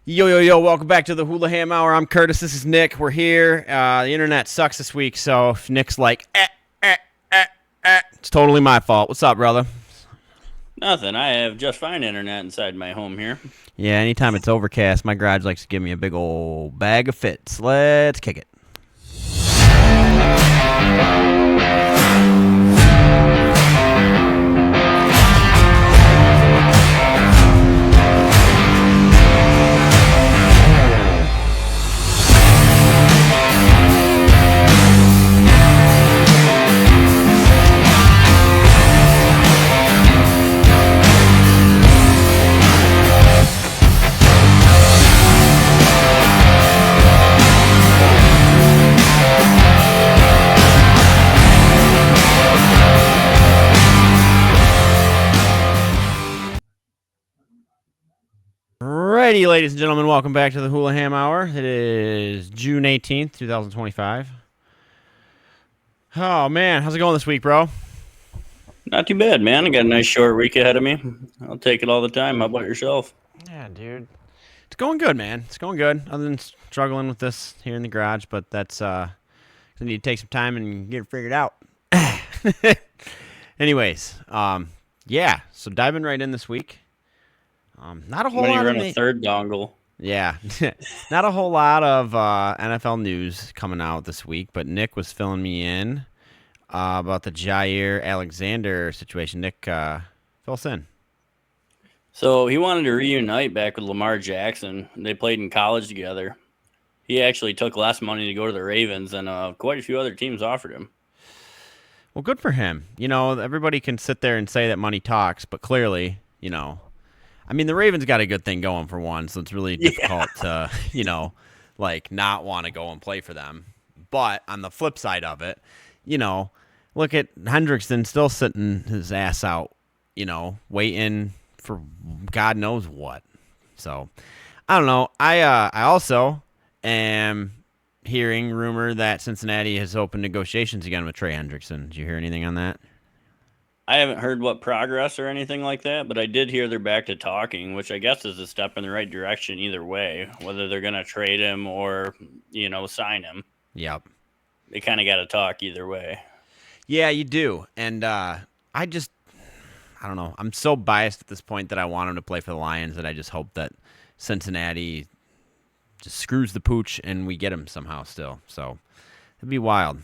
Yo, yo, yo, welcome back to the Hulaham Hour. I'm Kurtis. This is Nick. We're here. The internet sucks this week, so if Nick's like, it's totally my fault. What's up, brother? Nothing. I have just fine internet inside my home here. Yeah, anytime it's overcast, my garage likes to give me a big old bag of fits. Let's kick it. Alrighty, ladies and gentlemen, welcome back to the Hulaham Hour. It is June 18th, 2025. Oh, man, how's it going this week, bro? Not too bad, man. I got a nice short week ahead of me. I'll take it all the time. How about yourself? Yeah, dude. It's going good, man. It's going good, other than struggling with this here in the garage, but that's, I need to take some time and get it figured out. Anyways, yeah, so diving right in this week. Not a whole When lot you of run a third dongle. Yeah, not a whole lot of NFL news coming out this week, but Nick was filling me in about the Jaire Alexander situation. Nick, fill us in. So he wanted to reunite back with Lamar Jackson. They played in college together. He actually took less money to go to the Ravens, and quite a few other teams offered him. Well, good for him. You know, everybody can sit there and say that money talks, but clearly, you know, I mean, the Ravens got a good thing going for one, so it's really difficult to, you know, like not want to go and play for them. But on the flip side of it, you know, look at Hendrickson still sitting his ass out, you know, waiting for God knows what. So, I don't know. I also am hearing rumor that Cincinnati has opened negotiations again with Trey Hendrickson. Did you hear anything on that? I haven't heard what progress or anything like that, but I did hear they're back to talking, which I guess is a step in the right direction either way, whether they're going to trade him or, you know, sign him. Yep. They kind of got to talk either way. Yeah, you do. And I don't know. I'm so biased at this point that I want him to play for the Lions that I just hope that Cincinnati just screws the pooch and we get him somehow still. So it'd be wild.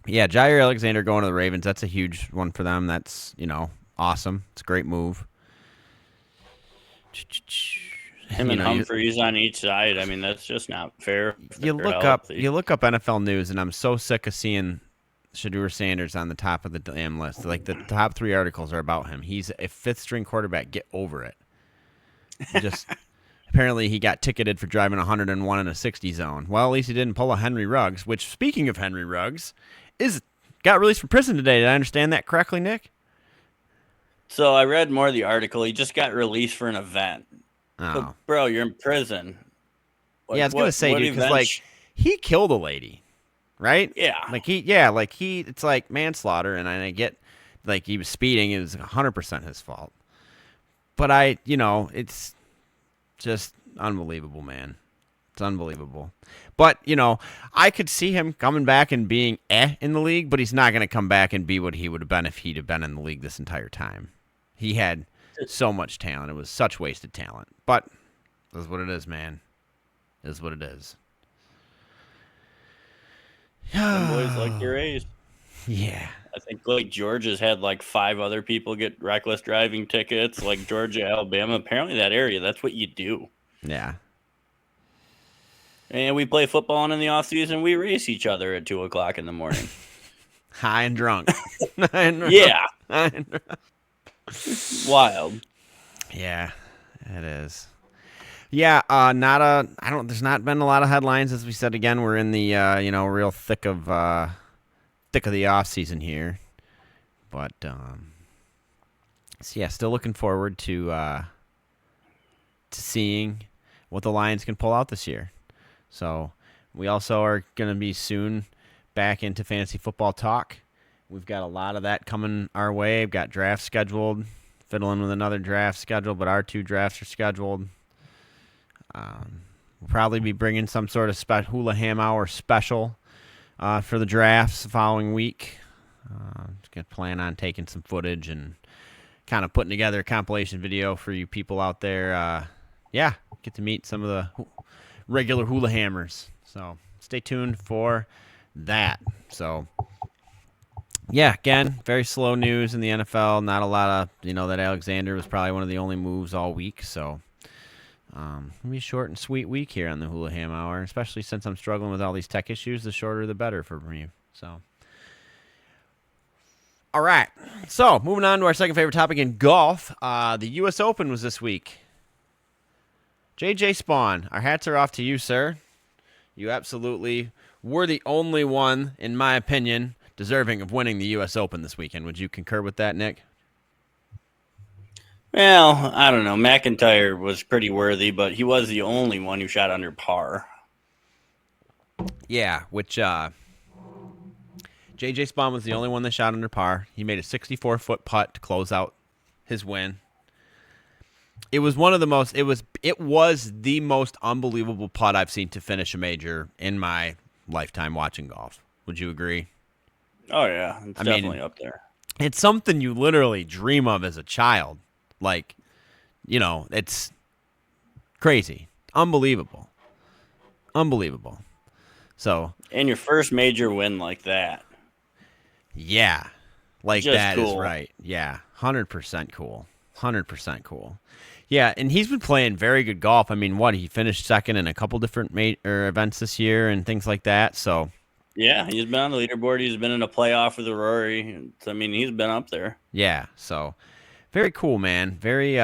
Yeah, Jaire Alexander going to the Ravens, that's a huge one for them. That's, you know, awesome. It's a great move. Him and Humphreys on each side. I mean, that's just not fair. You look up NFL news, and I'm so sick of seeing Shedeur Sanders on the top of the damn list. Like, the top 3 articles are about him. He's a 5th-string quarterback. Get over it. Just apparently he got ticketed for driving 101 in a 60 zone. Well, at least he didn't pull a Henry Ruggs, which, speaking of Henry Ruggs, got released from prison today. Did I understand that correctly, Nick? So I read more of the article. He just got released for an event. Oh. But, bro, you're in prison. Yeah, I was going to say, dude, because, like, he killed a lady, right? Yeah. It's like manslaughter, and I get, like, he was speeding. It was 100% his fault. But it's just unbelievable, man. It's unbelievable. But, you know, I could see him coming back and being in the league, but he's not going to come back and be what he would have been if he'd have been in the league this entire time. He had so much talent. It was such wasted talent. But it is what it is, man. It is what it is. Them boys like your A's. Yeah. I think, like, Georgia's had, like, 5 other people get reckless driving tickets, like Georgia, Alabama. Apparently that area, that's what you do. Yeah. And we play football, and in the offseason, we race each other at 2 o'clock in the morning. High and drunk. Yeah. Wild. Yeah, it is. Yeah, there's not been a lot of headlines, as we said again. We're in the real thick of the off season here. But so yeah, still looking forward to seeing what the Lions can pull out this year. So we also are going to be soon back into fantasy football talk. We've got a lot of that coming our way. We've got drafts scheduled, fiddling with another draft schedule, but our 2 drafts are scheduled. We'll probably be bringing some sort of Hulaham hour special for the drafts the following week. Gonna plan on taking some footage and kind of putting together a compilation video for you people out there. Get to meet some of the regular Hulahammers. So stay tuned for that. So, yeah, again, very slow news in the NFL. Not a lot of, that Alexander was probably one of the only moves all week. So, it'll be a short and sweet week here on the Hulaham Hour, especially since I'm struggling with all these tech issues. The shorter, the better for me. So, all right. So, moving on to our second favorite topic in golf. The U.S. Open was this week. JJ Spaun, our hats are off to you, sir. You absolutely were the only one, in my opinion, deserving of winning the U.S. Open this weekend. Would you concur with that, Nick? Well, I don't know. McIntyre was pretty worthy, but he was the only one who shot under par. Yeah, which JJ Spaun was the only one that shot under par. He made a 64-foot putt to close out his win. It was one of the most. It was the most unbelievable putt I've seen to finish a major in my lifetime watching golf. Would you agree? Oh yeah, it's definitely up there. It's something you literally dream of as a child. Like, it's crazy, unbelievable. So, and your first major win like that. Yeah, like just that cool. Is right. Yeah, 100% cool. 100% cool. Yeah, and he's been playing very good golf. I mean, he finished second in a couple different events this year and things like that. So, yeah, he's been on the leaderboard. He's been in a playoff with the Rory. I mean, he's been up there. Yeah, so very cool, man. Very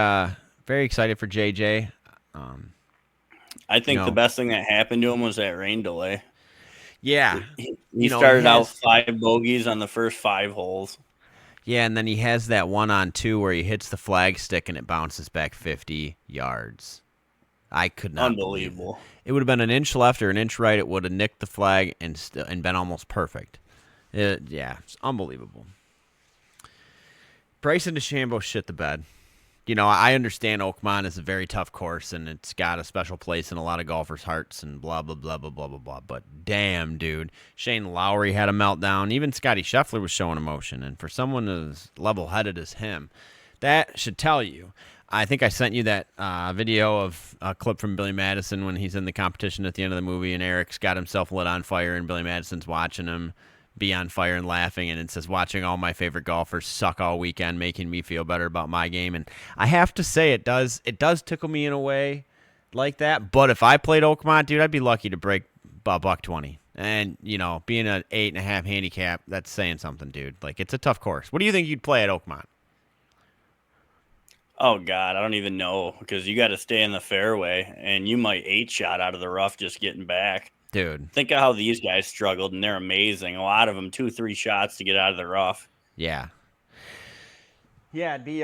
excited for JJ. I think the best thing that happened to him was that rain delay. Yeah, he started out 5 bogeys on the first 5 holes. Yeah, and then he has that 1-on-2 where he hits the flag stick and it bounces back 50 yards. I could not. Unbelievable. It would have been an inch left or an inch right. It would have nicked the flag and been almost perfect. It's unbelievable. Bryson DeChambeau shit the bed. I understand Oakmont is a very tough course and it's got a special place in a lot of golfers' hearts and blah, blah, blah, blah, blah, blah, blah. But damn, dude. Shane Lowry had a meltdown. Even Scotty Scheffler was showing emotion. And for someone as level-headed as him, that should tell you. I think I sent you that video of a clip from Billy Madison when he's in the competition at the end of the movie and Eric's got himself lit on fire and Billy Madison's watching him be on fire and laughing, and it says watching all my favorite golfers suck all weekend, making me feel better about my game. And I have to say it does tickle me in a way like that. But if I played Oakmont, dude, I'd be lucky to break $120. And being an 8.5 handicap, that's saying something, dude. Like, it's a tough course. What do you think you'd play at Oakmont? Oh God, I don't even know, because you got to stay in the fairway and you might 8-shot out of the rough just getting back. Dude, think of how these guys struggled, and they're amazing. A lot of them 2-3 shots to get out of the rough. Yeah, it'd be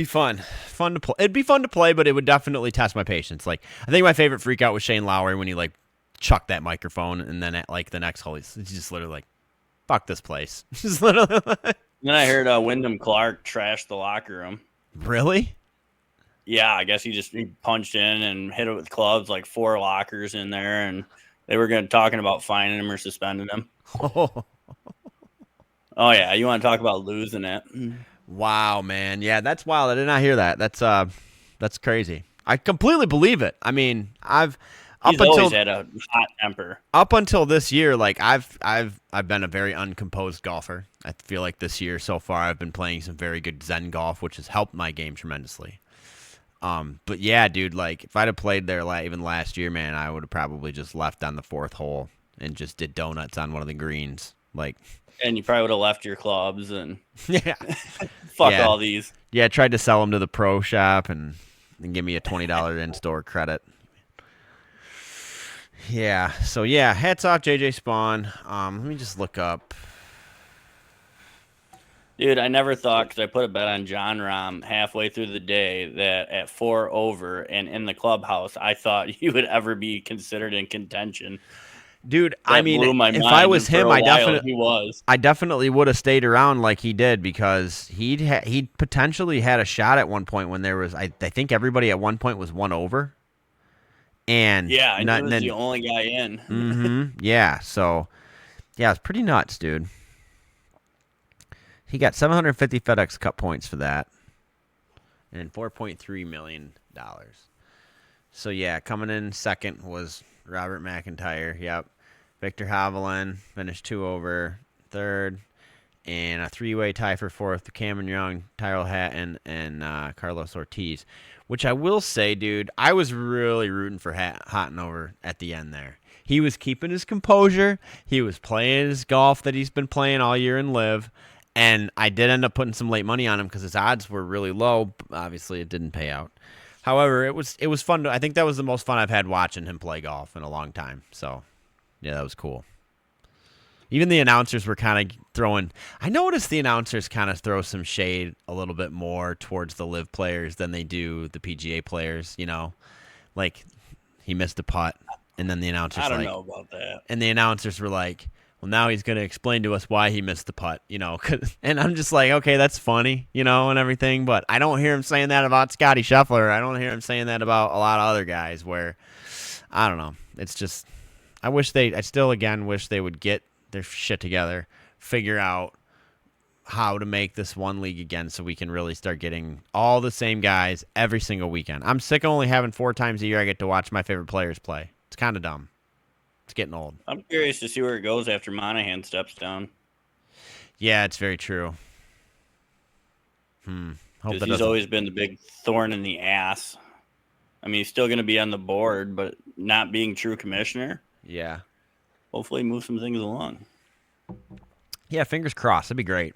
fun to play. It'd be fun to play, but it would definitely test my patience. Like, I think my favorite freak out was Shane Lowry when he chucked that microphone, and then at the next hole, he's just literally like, "Fuck this place." Just literally. Then I heard Wyndham Clark trashed the locker room. Really? Yeah, I guess he punched in and hit it with clubs, 4 lockers in there, and they were talking about fining him or suspending him. Oh yeah, you want to talk about losing it? Wow, man. Yeah, that's wild. I did not hear that. That's crazy. I completely believe it. I mean, He's always had a hot temper. Up until this year, I've been a very uncomposed golfer. I feel like this year so far I've been playing some very good Zen golf, which has helped my game tremendously. But yeah, dude, if I'd have played there even last year, man, I would have probably just left on the 4th hole and just did donuts on one of the greens. And you probably would have left your clubs and yeah, fuck all these. Yeah, tried to sell them to the pro shop and give me a $20 in-store credit. Yeah, so yeah, hats off JJ Spaun. Let me just look up. Dude, I never thought, because I put a bet on John Rahm halfway through the day, that at 4 over and in the clubhouse, I thought he would ever be considered in contention. Dude, I mean, if I was him, I definitely would have stayed around like he did, because he'd potentially had a shot at one point when there was, I think everybody at one point was 1 over. And yeah, I knew he was the only guy in. Yeah, so yeah, it's pretty nuts, dude. He got 750 FedEx Cup points for that, and $4.3 million. So yeah, coming in second was Robert McIntyre. Yep, Victor Hovland finished 2 over. Third, and a 3-way tie for fourth: Cameron Young, Tyrell Hatton, and Carlos Ortiz. Which I will say, dude, I was really rooting for Hatton over at the end there. He was keeping his composure. He was playing his golf that he's been playing all year in Live. And I did end up putting some late money on him because his odds were really low. Obviously, it didn't pay out. However, it was fun. I think that was the most fun I've had watching him play golf in a long time. So, yeah, that was cool. Even the announcers were kind of throwing. I noticed the announcers kind of throw some shade a little bit more towards the Live players than they do the PGA players. You know, like he missed a putt, and then the announcers. I don't know about that. And the announcers were like, "Well, now he's going to explain to us why he missed the putt." You know, and I'm just like, okay, that's funny, you know, and everything. But I don't hear him saying that about Scotty Scheffler. I don't hear him saying that about a lot of other guys. Where I don't know. It's just I still again wish they would get their shit together, figure out how to make this one league again so we can really start getting all the same guys every single weekend. I'm sick of only having 4 times a year I get to watch my favorite players play. It's kind of dumb. It's getting old. I'm curious to see where it goes after Monahan steps down. Yeah, it's very true. Because he's always been the big thorn in the ass. I mean, he's still going to be on the board, but not being true commissioner. Yeah. Hopefully move some things along. Yeah, fingers crossed. That'd be great.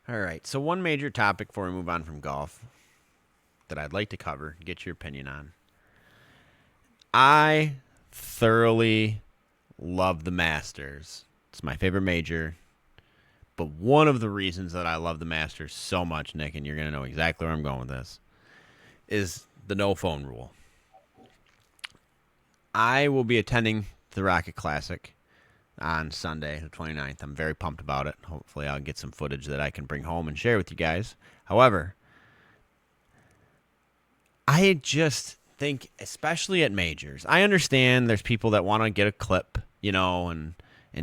All right, so one major topic before we move on from golf that I'd like to cover, get your opinion on. I thoroughly love the Masters. It's my favorite major. But one of the reasons that I love the Masters so much, Nick, and you're going to know exactly where I'm going with this, is the no phone rule. I will be attending the Rocket Classic on Sunday, the 29th. I'm very pumped about it. Hopefully I'll get some footage that I can bring home and share with you guys. However, I just think, especially at majors, I understand there's people that want to get a clip, you know, and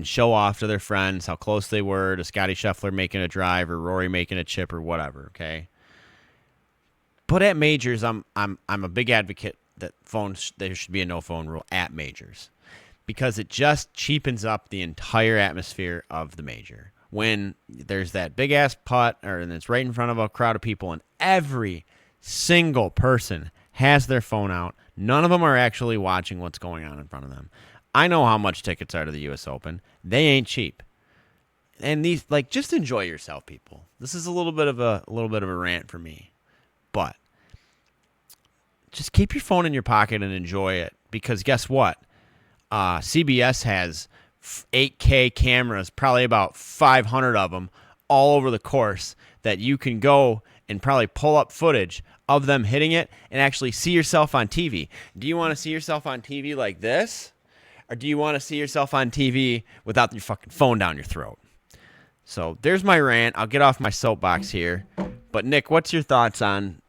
show off to their friends how close they were to Scotty Scheffler making a drive or Rory making a chip or whatever, okay? But at majors, I'm a big advocate that there should be a no phone rule at majors, because it just cheapens up the entire atmosphere of the major. When there's that big ass putt, and it's right in front of a crowd of people, and every single person has their phone out, none of them are actually watching what's going on in front of them. I know how much tickets are to the U.S. Open. They ain't cheap. And these, like, just enjoy yourself, people. This is a little bit of a rant for me, but just keep your phone in your pocket and enjoy it, because guess what? CBS has 8K cameras, probably about 500 of them, all over the course that you can go and probably pull up footage of them hitting it and actually see yourself on TV. Do you want to see yourself on TV like this? Or do you want to see yourself on TV without your fucking phone down your throat? So there's my rant. I'll get off my soapbox here. But Nick, what's your thoughts on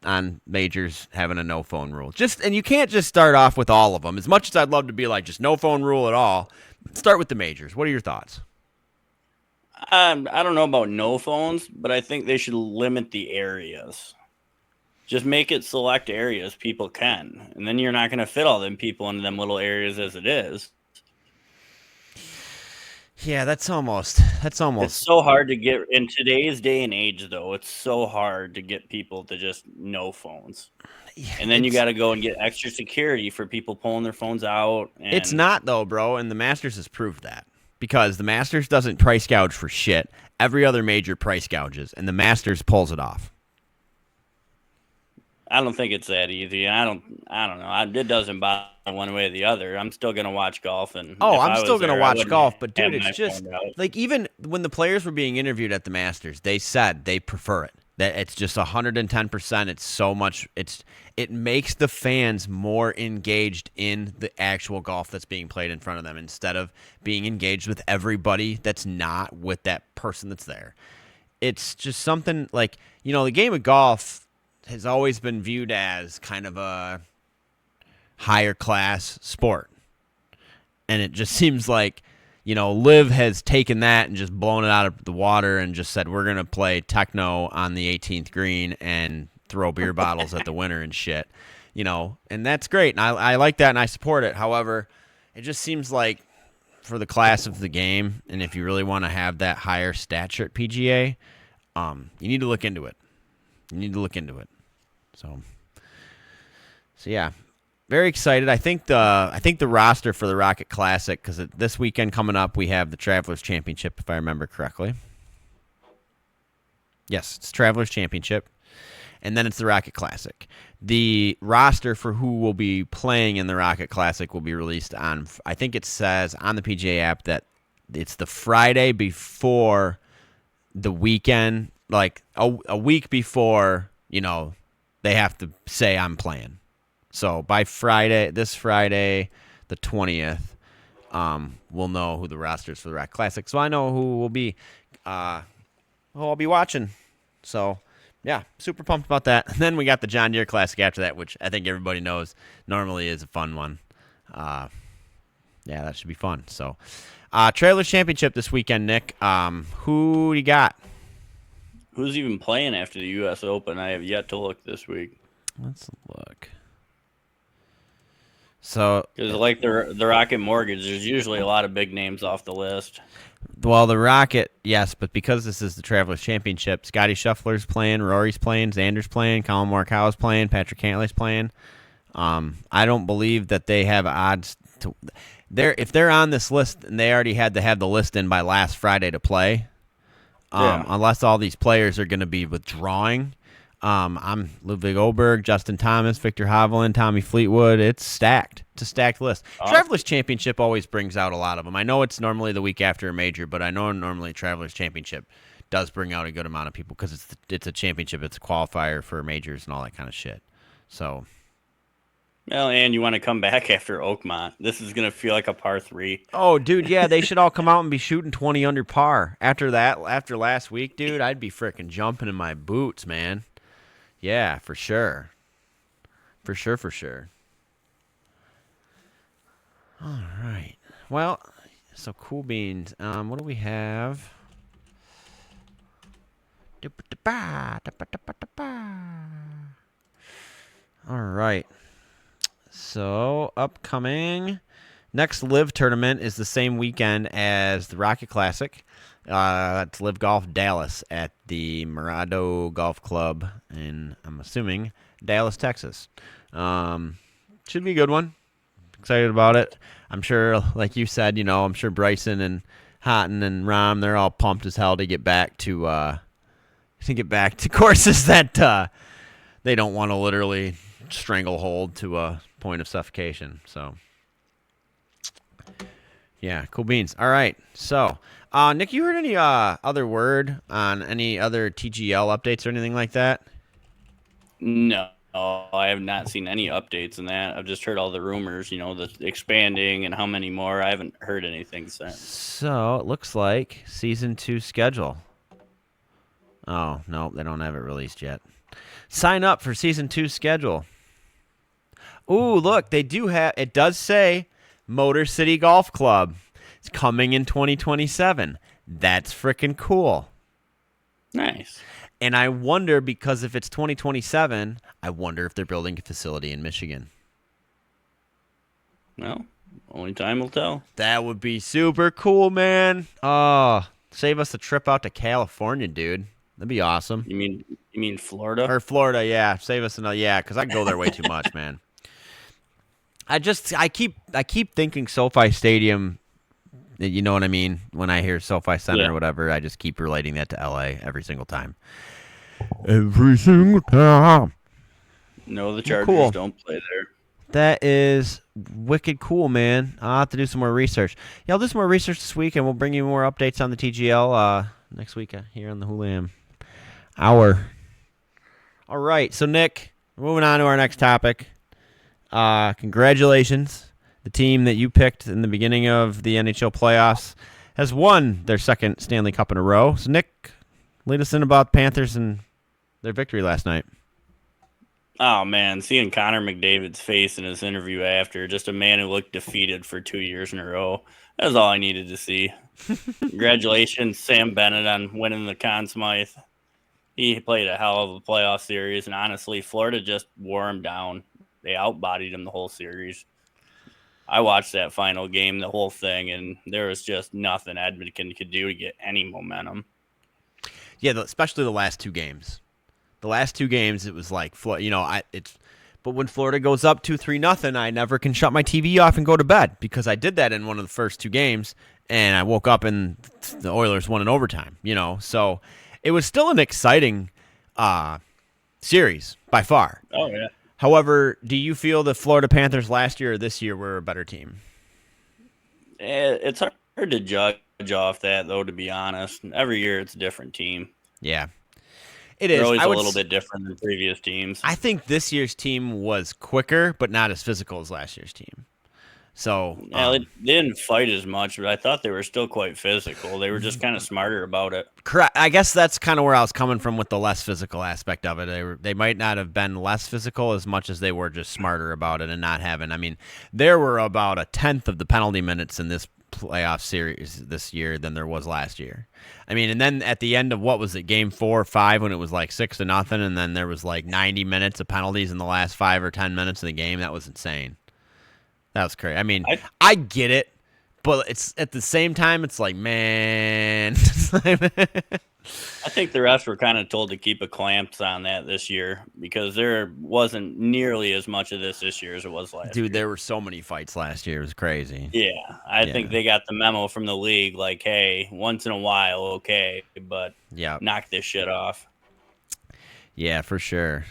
majors having a no phone rule? And you can't just start off with all of them. As much as I'd love to be like just no phone rule at all, start with the majors. What are your thoughts? I don't know about no phones, but I think they should limit the areas. Just make it select areas people can, and then you're not going to fit all them people into them little areas as it is. Yeah, that's almost. It's so hard to get in today's day and age, though. It's so hard to get people to just no phones. Yeah, and then you got to go and get extra security for people pulling their phones out. It's not, though, bro, and the Masters has proved that. Because the Masters doesn't price gouge for shit. Every other major price gouges, and the Masters pulls it off. I don't think it's that easy. I don't know. It doesn't bother one way or the other. I'm still going to watch golf. I'm still going to watch golf. But, dude, it's just like, even when the players were being interviewed at the Masters, they said they prefer it. That it's just 110%. It's so much. It makes the fans more engaged in the actual golf that's being played in front of them, instead of being engaged with everybody that's not with that person that's there. It's just something like, the game of golf has always been viewed as kind of a higher class sport. And it just seems like, Liv has taken that and just blown it out of the water and just said, we're going to play techno on the 18th green and throw beer bottles at the winner and shit, and that's great. And I like that and I support it. However, it just seems like for the class of the game, and if you really want to have that higher stature at PGA, you need to look into it. So yeah. Very excited. I think the roster for the Rocket Classic, because this weekend coming up, we have the Travelers Championship, if I remember correctly. Yes, it's Travelers Championship, and then it's the Rocket Classic. The roster for who will be playing in the Rocket Classic will be released on, I think it says on the PGA app that it's the Friday before the weekend, like a week before, they have to say I'm playing. So by this Friday, the 20th, we'll know who the roster is for the Rock Classic. So I know who I'll be watching. So yeah, super pumped about that. And then we got the John Deere Classic after that, which I think everybody knows normally is a fun one. Yeah, that should be fun. So Trailers Championship this weekend, Nick. Who do you got? Who's even playing after the U.S. Open? I have yet to look this week. Let's look. So, because like the Rocket Mortgage, there's usually a lot of big names off the list. Well, the Rocket, yes, but because this is the Travelers Championship, Scotty Scheffler's playing, Rory's playing, Xander's playing, Colin Morikawa's playing, Patrick Cantlay's playing. I don't believe that they have odds to. If they're on this list and they already had to have the list in by last Friday to play, unless all these players are going to be withdrawing. I'm Ludwig Oberg, Justin Thomas, Victor Hovland, Tommy Fleetwood. It's stacked. It's a stacked list. Travelers Championship always brings out a lot of them. I know it's normally the week after a major, but I know normally Travelers Championship does bring out a good amount of people because it's a championship. It's a qualifier for majors and all that kind of shit. So, well, and you want to come back after Oakmont. This is going to feel like a par 3. Oh, dude, yeah, they should all come out and be shooting 20 under par. After last week, dude, I'd be freaking jumping in my boots, man. Yeah, for sure. For sure. All right. Well, so cool beans. What do we have? All right. So, upcoming next Live tournament is the same weekend as the Rocket Classic. It's Live Golf Dallas at the Mirado Golf Club in, I'm assuming, Dallas, Texas. Should be a good one. Excited about it. I'm sure, like you said, I'm sure Bryson and Houghton and Rahm, they're all pumped as hell to get back to courses that they don't want to literally stranglehold to a point of suffocation. So, yeah, cool beans. All right, so. Nick, you heard any other word on any other TGL updates or anything like that? No, I have not seen any updates in that. I've just heard all the rumors, the expanding and how many more. I haven't heard anything since. So it looks like Season 2 schedule. Oh, no, they don't have it released yet. Sign up for Season 2 schedule. Ooh, look, they do have, it does say Motor City Golf Club. It's coming in 2027. That's freaking cool. Nice. And I wonder, because if it's 2027, I wonder if they're building a facility in Michigan. Well, only time will tell. That would be super cool, man. Oh, save us a trip out to California, dude. That'd be awesome. You mean Florida? Or Florida, yeah. Save us another, yeah, because I go there way too much, man. I keep thinking SoFi Stadium. You know what I mean? When I hear SoFi Center or whatever, I just keep relating that to LA every single time. Every single time. No, the Chargers don't play there. That is wicked cool, man. I'll have to do some more research. Yeah, I'll do some more research this week, and we'll bring you more updates on the TGL next week here on the Hulaham Hour. All right, so Nick, moving on to our next topic. Congratulations. The team that you picked in the beginning of the NHL playoffs has won their second Stanley Cup in a row. So, Nick, lead us in about Panthers and their victory last night. Oh, man, seeing Connor McDavid's face in his interview after, just a man who looked defeated for 2 years in a row. That was all I needed to see. Congratulations, Sam Bennett, on winning the Conn Smythe. He played a hell of a playoff series, and honestly, Florida just wore him down. They outbodied him the whole series. I watched that final game, the whole thing, and there was just nothing Edmonton could do to get any momentum. Yeah, especially the last 2 games. The last 2 games, it was like, but when Florida goes up 2-3-0, I never can shut my TV off and go to bed because I did that in one of the first 2 games, and I woke up and the Oilers won in overtime. So it was still an exciting series by far. Oh yeah. However, do you feel the Florida Panthers last year or this year were a better team? It's hard to judge off that, though, to be honest. Every year it's a different team. Yeah. It is. They're always a little bit different than previous teams. I think this year's team was quicker, but not as physical as last year's team. So they didn't fight as much, but I thought they were still quite physical. They were just kind of smarter about it. Correct. I guess that's kind of where I was coming from with the less physical aspect of it. They might not have been less physical as much as they were just smarter about it and not having. I mean, there were about 1/10 of the penalty minutes in this playoff series this year than there was last year. I mean, and then at the end of what was it, game 4 or 5, when it was like 6-0, and then there was like 90 minutes of penalties in the last 5 or 10 minutes of the game. That was insane. That was crazy. I mean, I get it, but it's at the same time, it's like, man. I think the refs were kind of told to keep a clamps on that this year because there wasn't nearly as much of this year as it was last year. Dude, there were so many fights last year. It was crazy. Yeah, I think they got the memo from the league like, hey, once in a while, okay, but knock this shit off. Yeah, for sure.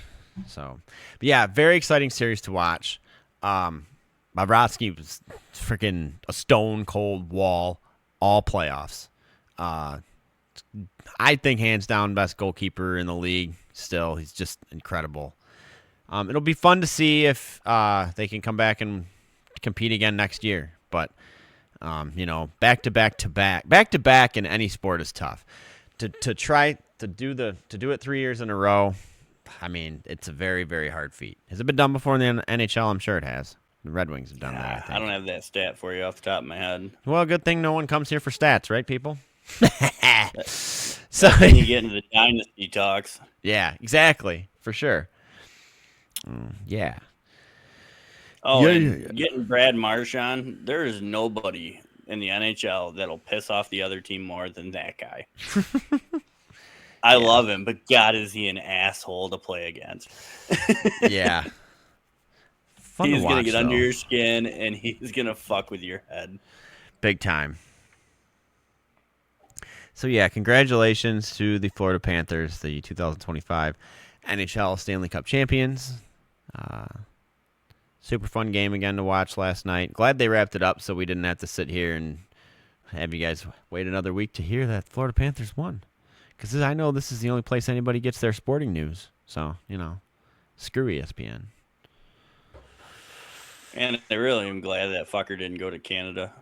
So, but yeah, very exciting series to watch. Bobrovsky was freaking a stone cold wall all playoffs. I think hands down best goalkeeper in the league still. He's just incredible. It'll be fun to see if they can come back and compete again next year. But, back to back in any sport is tough. To try to do it 3 years in a row, I mean, it's a very, very hard feat. Has it been done before in the NHL? I'm sure it has. The Red Wings have done that, I think. I don't have that stat for you off the top of my head. Well, good thing no one comes here for stats, right, people? So when you get into the dynasty talks. Yeah, exactly. For sure. Yeah. Oh, getting Brad Marchand, there is nobody in the NHL that'll piss off the other team more than that guy. I love him, but God, is he an asshole to play against. Yeah. He's going to get under your skin, and he's going to fuck with your head. Big time. So, yeah, congratulations to the Florida Panthers, the 2025 NHL Stanley Cup champions. Super fun game again to watch last night. Glad they wrapped it up so we didn't have to sit here and have you guys wait another week to hear that Florida Panthers won. Because I know this is the only place anybody gets their sporting news. So, screw ESPN. And I really am glad that fucker didn't go to Canada.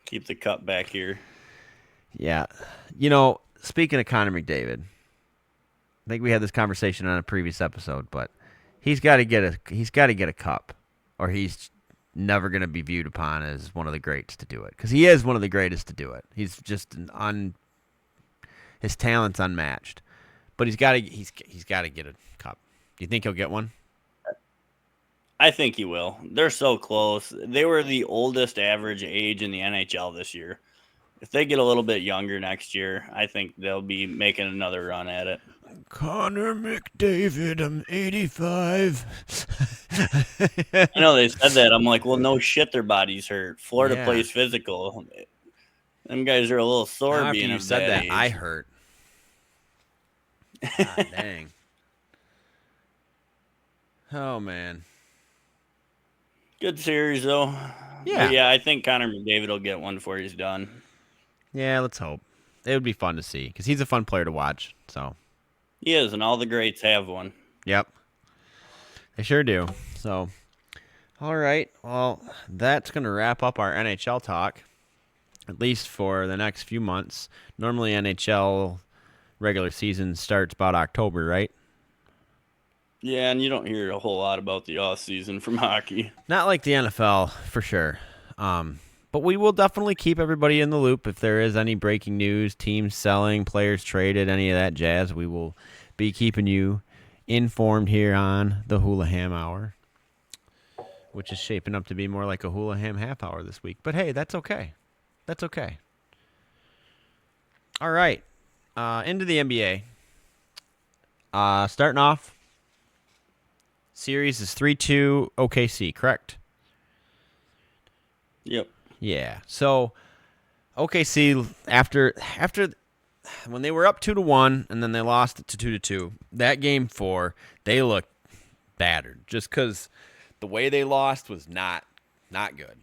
Keep the cup back here. Yeah. Speaking of Connor McDavid, I think we had this conversation on a previous episode, but he's got to get a cup, or he's never going to be viewed upon as one of the greats to do it. Because he is one of the greatest to do it. He's just his talent's unmatched. But he's got to get a cup. Do you think he'll get one? I think he will. They're so close. They were the oldest average age in the NHL this year. If they get a little bit younger next year, I think they'll be making another run at it. Connor McDavid, I'm 85. I know they said that. I'm like, well, no shit, their body's hurt. Florida plays physical. Them guys are a little sore now being you of said that age. I hurt. God dang. Oh, man. Good series, though. Yeah. But I think Connor McDavid will get one before he's done. Yeah, let's hope. It would be fun to see because he's a fun player to watch. So he is, and all the greats have one. Yep. They sure do. So, all right. Well, that's going to wrap up our NHL talk, at least for the next few months. Normally, NHL regular season starts about October, right? Yeah, and you don't hear a whole lot about the off season from hockey. Not like the NFL, for sure. But we will definitely keep everybody in the loop if there is any breaking news, teams selling, players traded, any of that jazz. We will be keeping you informed here on the Hulaham Hour, which is shaping up to be more like a Hulaham half hour this week. But hey, that's okay. That's okay. All right. Into the NBA. Starting off, series is 3-2 OKC, correct? Yep. Yeah. So OKC after when they were up 2-1 and then they lost it to 2-2, that game 4, they looked battered just because the way they lost was not good.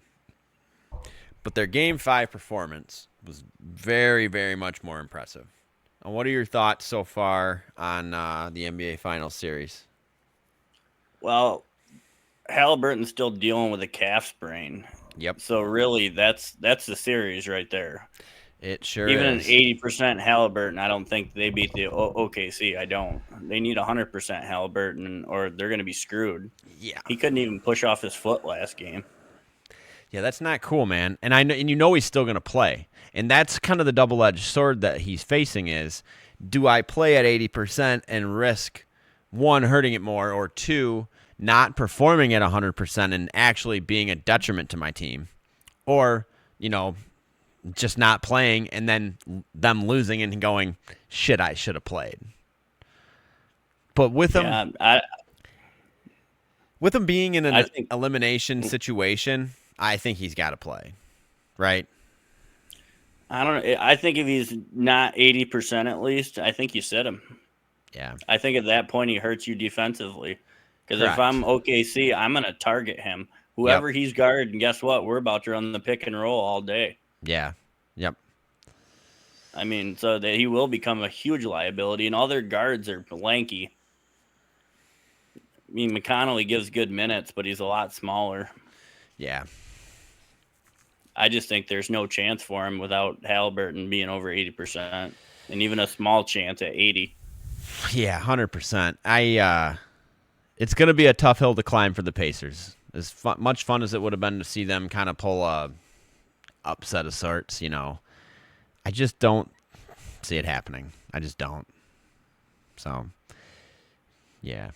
But their game 5 performance was very, very much more impressive. And what are your thoughts so far on the NBA Finals series? Well, Halliburton's still dealing with a calf sprain. Yep. So really, that's the series right there. It sure Even is. an 80% Halliburton, I don't think they beat the OKC. I don't. They need 100% Halliburton, or they're going to be screwed. Yeah. He couldn't even push off his foot last game. Yeah, that's not cool, man. And I know, and you know he's still going to play. And that's kind of the double-edged sword that he's facing is, do I play at 80% and risk, 1, hurting it more, or 2, not performing at 100% and actually being a detriment to my team? Or, just not playing and then them losing and going, shit, I should have played. But with him, with him being in an elimination situation, I think he's got to play, right? I don't know. I think if he's not 80% at least, I think you sit him. Yeah. I think at that point he hurts you defensively. Because if I'm OKC, I'm going to target him. Whoever he's guarded, and guess what? We're about to run the pick and roll all day. Yeah. Yep. I mean, so that he will become a huge liability, and all their guards are lanky. I mean, McConnelly gives good minutes, but he's a lot smaller. Yeah. I just think there's no chance for him without Halliburton being over 80%, and even a small chance at 80. Yeah, 100%. It's going to be a tough hill to climb for the Pacers. As much fun as it would have been to see them kind of pull a upset of sorts, I just don't see it happening. I just don't. So, yeah.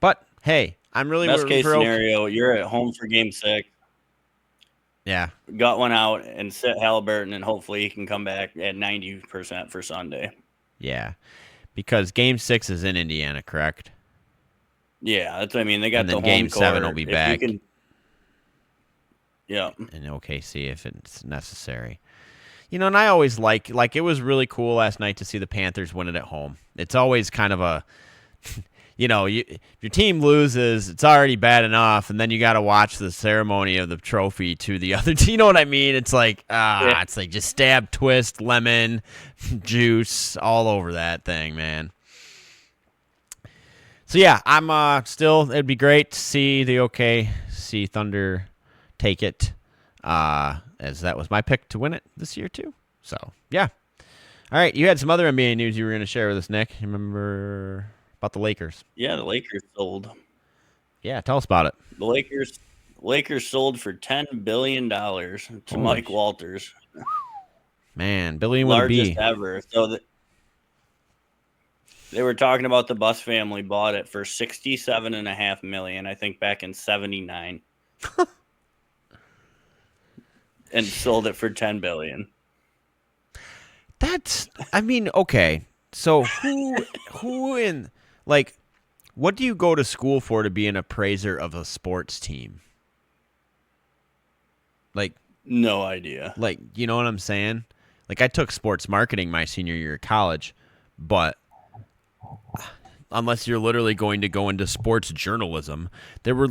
But hey, I'm really best case scenario. You're at home for Game 6. Yeah. Got one out and sit Halliburton, and hopefully he can come back at 90% for Sunday. Yeah, because Game 6 is in Indiana, correct? Yeah, that's what I mean. They got and then the Game home 7 court. will be back. Yeah. In OKC if it's necessary. And I always like it was really cool last night to see the Panthers win it at home. It's always kind of a, if your team loses, it's already bad enough, and then you got to watch the ceremony of the trophy to the other team. You know what I mean? It's like, It's like just stab, twist, lemon, juice, all over that thing, man. So, yeah, I'm it'd be great to see the OKC Thunder take it, as that was my pick to win it this year, too. So, yeah. All right, you had some other NBA news you were going to share with us, Nick. You remember about the Lakers? Yeah, the Lakers sold. Yeah, tell us about it. The Lakers sold for $10 billion to Mike Walters. Man, billion with a B. Largest ever. So they were talking about the Buss family bought it for $67.5 million, I think back in '79. And sold it for $10 billion. Okay. So who in, what do you go to school for to be an appraiser of a sports team? No idea. You know what I'm saying? I took sports marketing my senior year of college, but unless you're literally going to go into sports journalism, there were,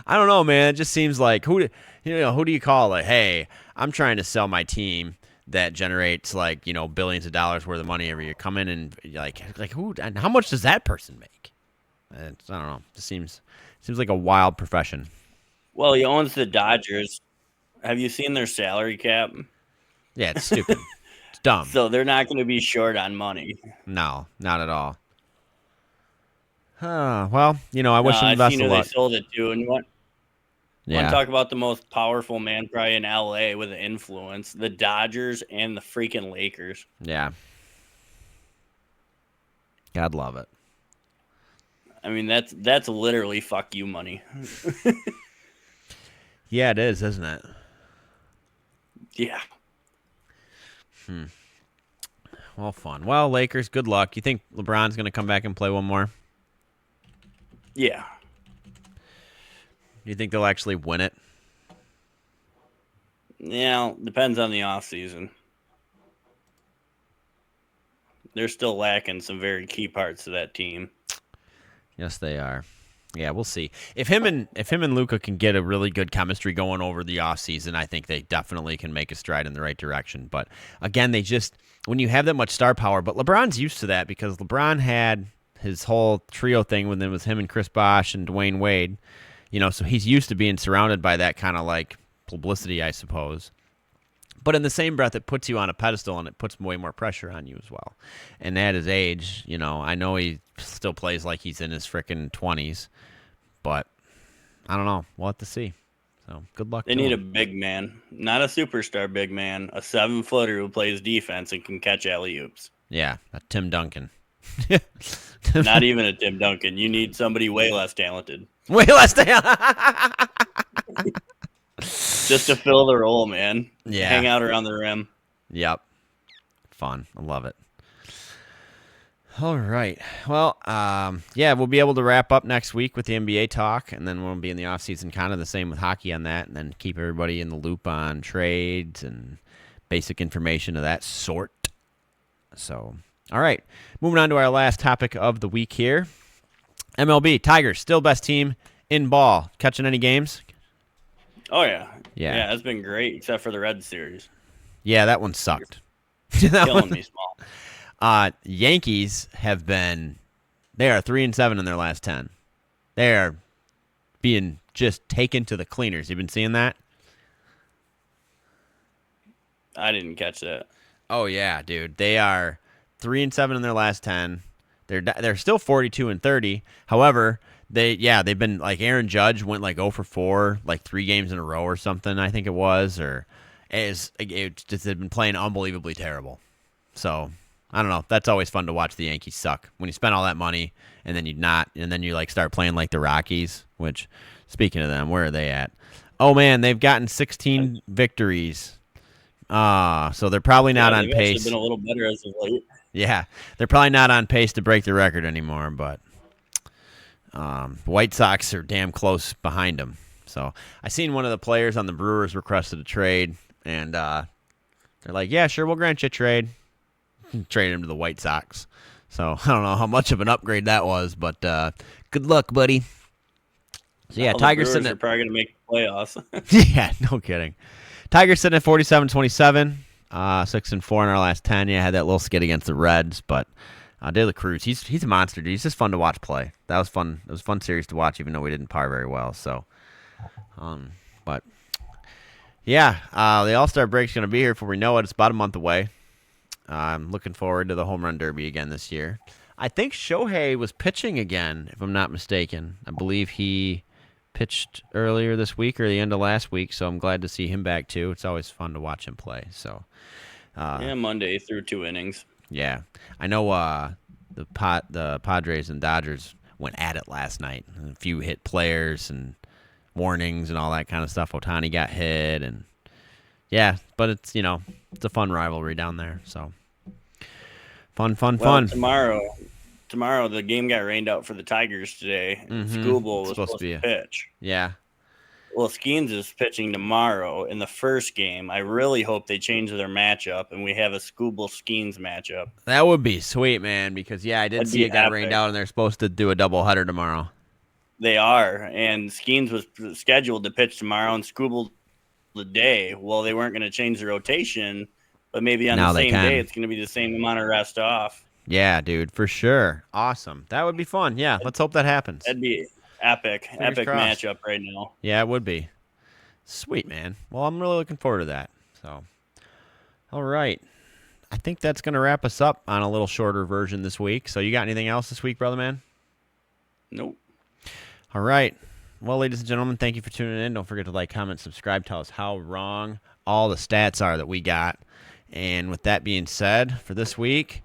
I don't know, man. It just seems like who do you call it? Hey, I'm trying to sell my team that generates billions of dollars worth of money every year. Come in and who and how much does that person make? I don't know. It seems like a wild profession. Well, he owns the Dodgers. Have you seen their salary cap? Yeah, it's stupid. It's dumb. So they're not going to be short on money. No, not at all. Well, I wish him the best I've seen of who luck. they sold it to, and you want Yeah. to talk about the most powerful man probably in LA with an influence, the Dodgers and the freaking Lakers. Yeah. God love it. I mean, that's literally fuck you money. Yeah, it is, isn't it? Yeah. Well, fun. Well, Lakers, good luck. You think LeBron's going to come back and play one more? Yeah. You think they'll actually win it? Yeah, depends on the offseason. They're still lacking some very key parts to that team. Yes, they are. Yeah, we'll see. If him and Luka can get a really good chemistry going over the offseason, I think they definitely can make a stride in the right direction. But again, when you have that much star power, but LeBron's used to that because LeBron had his whole trio thing with him and Chris Bosh and Dwayne Wade. So he's used to being surrounded by that kind of like publicity, I suppose. But in the same breath, it puts you on a pedestal and it puts way more pressure on you as well. And at his age, I know he still plays like he's in his frickin' 20s, but I don't know. We'll have to see. So good luck. They need a big man, not a superstar big man, a 7-footer who plays defense and can catch alley-oops. Yeah, a Tim Duncan. Not even a Tim Duncan. You need somebody way less talented. Way less talented. Just to fill the role, man. Yeah. Hang out around the rim. Yep. Fun. I love it. All right. Well, we'll be able to wrap up next week with the NBA talk, and then we'll be in the offseason kind of the same with hockey on that, and then keep everybody in the loop on trades and basic information of that sort. So, all right. Moving on to our last topic of the week here. MLB, Tigers, still best team in ball. Catching any games? Oh, yeah. Yeah. Yeah, it's been great, except for the Red Series. Yeah, that one sucked. Killing me small. Yankees they are 3-7 in their last 10. They are being just taken to the cleaners. You been seeing that? I didn't catch that. Oh yeah, dude. They are 3-7 in their last 10. They're still 42-30. However, they've been like Aaron Judge went like 0 for 4 like 3 games in a row or something, I think it was, or they've been playing unbelievably terrible. So I don't know. That's always fun to watch the Yankees suck when you spend all that money and then you like start playing like the Rockies. Which, speaking of them, where are they at? Oh man, they've gotten 16 victories. So they're probably not on pace. They've been a little better as of late. Yeah, they're probably not on pace to break the record anymore, but White Sox are damn close behind them. So I seen one of the players on the Brewers requested a trade, and they're like, "Yeah, sure, we'll grant you a trade." Trade him to the White Sox. So I don't know how much of an upgrade that was, but good luck, buddy. So yeah, Tigers sitting are probably going to make the playoffs. Yeah, no kidding. Tigers sitting at 47-27, 6-4 in our last 10. Yeah, had that little skid against the Reds, but De La Cruz, he's a monster, dude. He's just fun to watch play. That was fun. It was a fun series to watch, even though we didn't par very well. So, but yeah, the All-Star break's going to be here before we know it. It's about a month away. I'm looking forward to the home run derby again this year. I think Shohei was pitching again, if I'm not mistaken. I believe he pitched earlier this week or the end of last week, so I'm glad to see him back too. It's always fun to watch him play. So, Monday through 2 innings. Yeah, I know the Padres and Dodgers went at it last night. A few hit players and warnings and all that kind of stuff. Ohtani got hit, and yeah, but it's it's a fun rivalry down there. So fun. Tomorrow the game got rained out for the Tigers today. Skubal was supposed to pitch. Yeah. Well, Skeens is pitching tomorrow in the first game. I really hope they change their matchup and we have a Skubal-Skeens matchup. That would be sweet, man, because, I did see it got rained out and they're supposed to do a doubleheader tomorrow. They are, and Skeens was scheduled to pitch tomorrow and Skubal the day. Well, they weren't going to change the rotation, but maybe on the same day it's going to be the same amount of rest off. Yeah, dude, for sure. Awesome. That would be fun. Yeah, let's hope that happens. That'd be epic matchup right now. Yeah, it would be. Sweet, man. Well, I'm really looking forward to that. So, all right. I think that's going to wrap us up on a little shorter version this week. So you got anything else this week, brother man? Nope. All right. Well, ladies and gentlemen, thank you for tuning in. Don't forget to like, comment, subscribe. Tell us how wrong all the stats are that we got. And with that being said, for this week,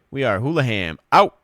we are Hulaham out.